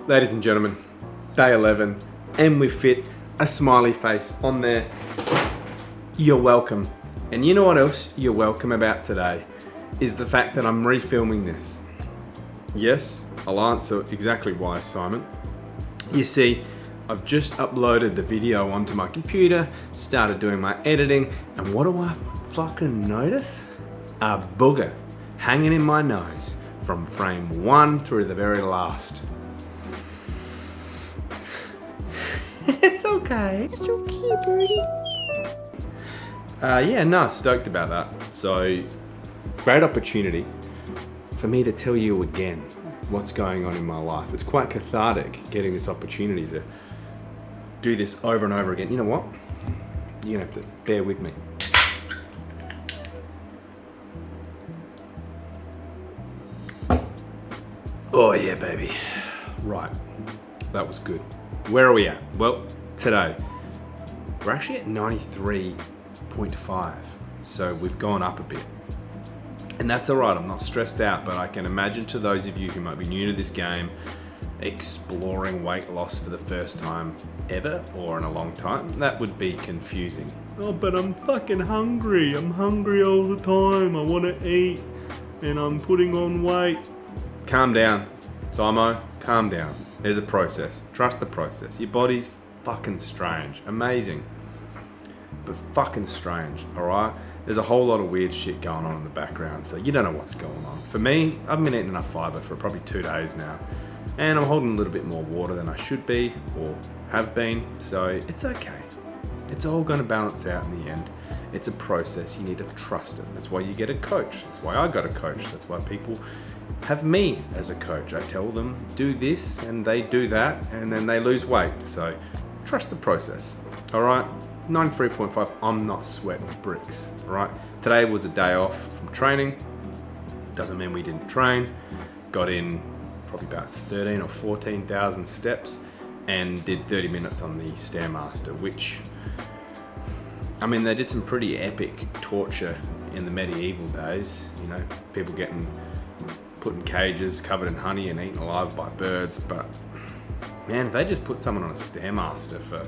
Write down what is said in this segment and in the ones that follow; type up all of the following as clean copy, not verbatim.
Ladies and gentlemen, day 11, and we fit a smiley face on there. You're welcome. And you know what else you're welcome about today is the fact that I'm refilming this. Yes, I'll answer exactly why, Simon. You see, I've just uploaded the video onto my computer, started doing my editing, and what do I fucking notice? A booger hanging in my nose from frame 1 through the very last. It's okay. It's okay, birdie. Stoked about that. So, great opportunity for me to tell you again what's going on in my life. It's quite cathartic getting this opportunity to do this over and over again. You know what? You're gonna have to bear with me. Oh yeah, baby. Right, that was good. Where are we at? Well, today, we're actually at 93.5. So we've gone up a bit. And that's all right, I'm not stressed out, but I can imagine to those of you who might be new to this game, exploring weight loss for the first time ever or in a long time, that would be confusing. Oh, but I'm fucking hungry. I'm hungry all the time. I want to eat and I'm putting on weight. Calm down, Simo, calm down. There's a process. Trust the process. Your body's fucking strange. Amazing. But fucking strange, alright? There's a whole lot of weird shit going on in the background, so you don't know what's going on. For me, I've been eating enough fiber for probably 2 days now. And I'm holding a little bit more water than I should be, or have been, so it's okay. It's all gonna balance out in the end. It's a process, you need to trust it. That's why you get a coach. That's why I got a coach. That's why people have me as a coach. I tell them, do this, and they do that, and then they lose weight. So trust the process, all right? 93.5, I'm not sweating bricks, all right? Today was a day off from training. Doesn't mean we didn't train. Got in probably about 13 or 14,000 steps and did 30 minutes on the Stairmaster, which, I mean, they did some pretty epic torture in the medieval days, you know, people getting put in cages, covered in honey and eaten alive by birds. But man, if they just put someone on a Stairmaster for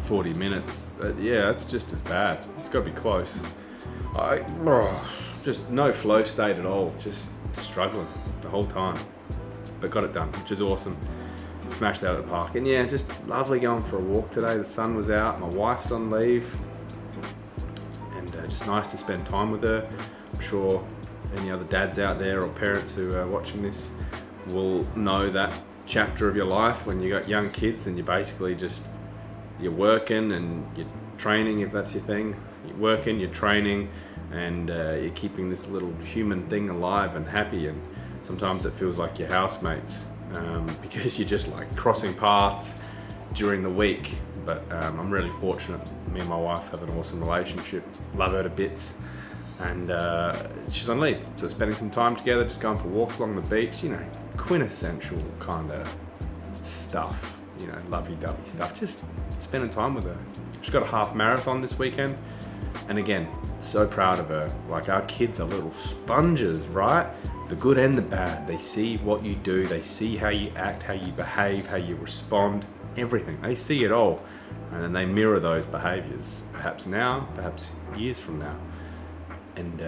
40 minutes, it's just as bad. It's got to be close. Just no flow state at all, just struggling the whole time. But got it done, which is awesome. Smashed out of the park. And yeah, just lovely going for a walk today. The sun was out, my wife's on leave, and just nice to spend time with her. I'm sure any other dads out there or parents who are watching this will know that chapter of your life when you got young kids and you're working and you're training, if that's your thing. You're working, you're training, and you're keeping this little human thing alive and happy. And sometimes it feels like your housemates because you're just like crossing paths during the week. But I'm really fortunate. Me and my wife have an awesome relationship. Love her to bits. And she's on leave, so spending some time together, just going for walks along the beach, you know, quintessential kind of stuff, you know, lovey-dovey stuff, just spending time with her. She's got a half marathon this weekend, and again, so proud of her. Like, our kids are little sponges, right? The good and the bad. They see what you do, they see how you act, how you behave, how you respond, everything. They see it all, and then they mirror those behaviors, perhaps now, perhaps years from now. And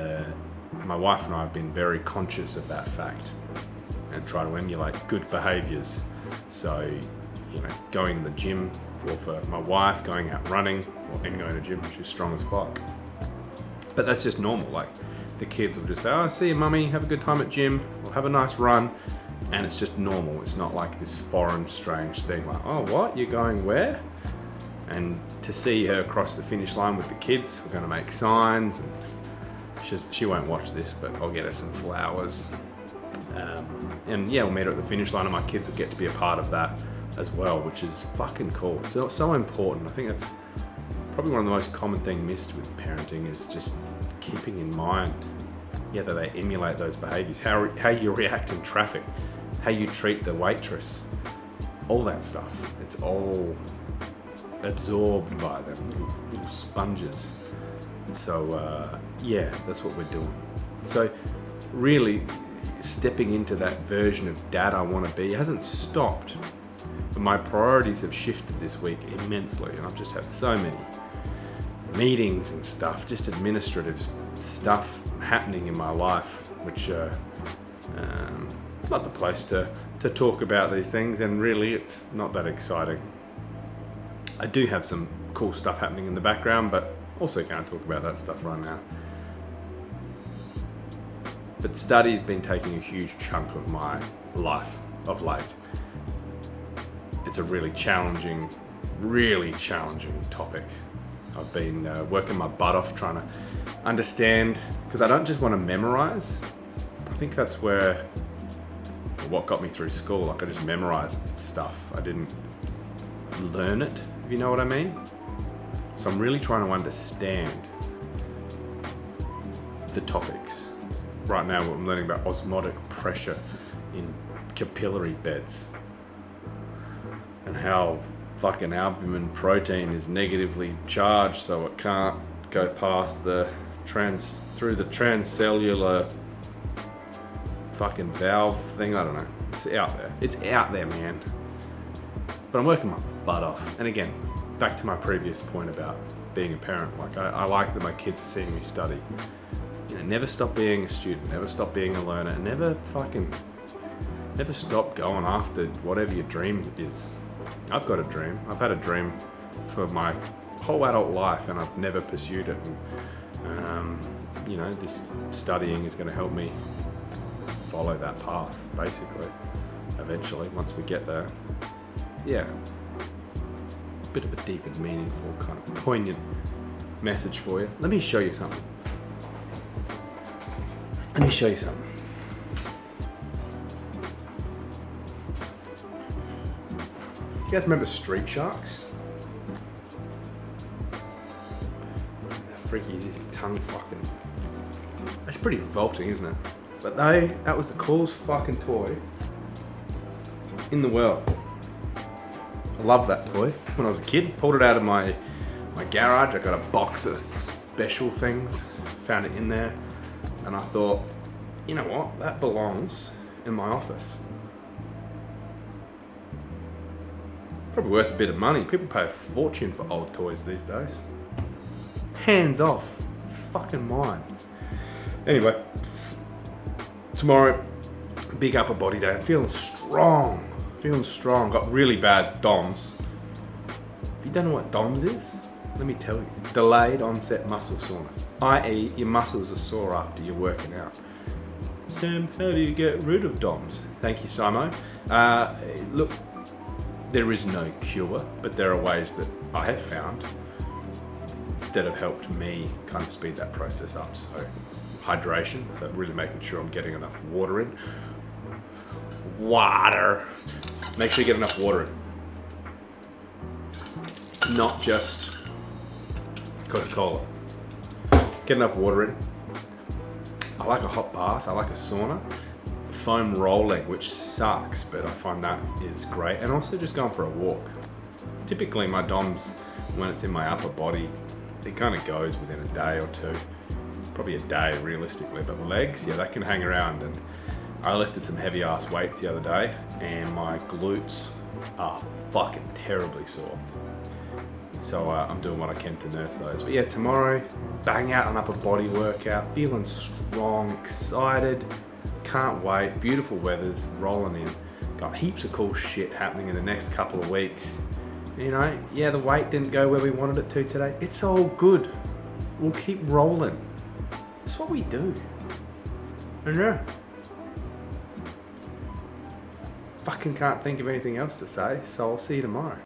my wife and I have been very conscious of that fact and try to emulate good behaviors. So, you know, going to the gym for my wife, going out running, and going to the gym, she's strong as fuck. But that's just normal. Like, the kids will just say, oh, see you, mummy, have a good time at gym, or have a nice run. And it's just normal. It's not like this foreign, strange thing like, oh, what? You're going where? And to see her cross the finish line with the kids, we're going to make signs, and she won't watch this, but I'll get her some flowers. And yeah, we'll meet her at the finish line, and my kids will get to be a part of that as well, which is fucking cool. So important. I think that's probably one of the most common things missed with parenting, is just keeping in mind, that they emulate those behaviors, how you react in traffic, how you treat the waitress, all that stuff. It's all absorbed by them, little sponges. So that's what we're doing. So really, stepping into that version of dad I want to be hasn't stopped. But my priorities have shifted this week immensely, and I've just had so many meetings and stuff, just administrative stuff happening in my life, which not the place to talk about these things, and really it's not that exciting. I do have some cool stuff happening in the background, but also can't talk about that stuff right now. But study's been taking a huge chunk of my life of late. It's a really challenging topic. I've been working my butt off trying to understand, because I don't just want to memorize. I think that's what got me through school. Like, I just memorized stuff. I didn't learn it, if you know what I mean. So I'm really trying to understand the topics. Right now I'm learning about osmotic pressure in capillary beds, and how fucking albumin protein is negatively charged, so it can't go past through the transcellular fucking valve thing. I don't know. It's out there. It's out there, man. But I'm working my butt off. And again, back to my previous point about being a parent. Like, I like that my kids are seeing me study. You know, never stop being a student. Never stop being a learner. And never stop going after whatever your dream is. I've got a dream. I've had a dream for my whole adult life, and I've never pursued it. And, this studying is going to help me follow that path, basically, eventually, once we get there. Yeah. Bit of a deep and meaningful, kind of poignant message for you. Let me show you something. You guys remember Street Sharks? Freaky, his tongue fucking... That's pretty revolting, isn't it? But that was the coolest fucking toy in the world. I loved that toy. When I was a kid, pulled it out of my garage. I got a box of special things, found it in there, and I thought, you know what? That belongs in my office. Probably worth a bit of money. People pay a fortune for old toys these days. Hands off. Fucking mine. Anyway, tomorrow, big upper body day. I'm feeling strong. Got really bad DOMS. If you don't know what DOMS is, let me tell you. Delayed onset muscle soreness. i.e. your muscles are sore after you're working out. Sam, how do you get rid of DOMS? Thank you, Simo. Look, there is no cure, but there are ways that I have found that have helped me kind of speed that process up. So hydration, so really making sure I'm getting enough water in. Make sure you get enough water in. Not just Coca-Cola. Get enough water in. I like a hot bath, I like a sauna. Foam rolling, which sucks, but I find that is great. And also just going for a walk. Typically my DOMS, when it's in my upper body, it kind of goes within a day or two. Probably a day realistically, but legs, yeah, that can hang around. And I lifted some heavy ass weights the other day, and my glutes are fucking terribly sore. So I'm doing what I can to nurse those. But yeah, tomorrow, bang out an upper body workout, feeling strong, excited, can't wait. Beautiful weather's rolling in. Got heaps of cool shit happening in the next couple of weeks. You know, yeah, the weight didn't go where we wanted it to today. It's all good. We'll keep rolling. That's what we do. And yeah. Fucking can't think of anything else to say, so I'll see you tomorrow.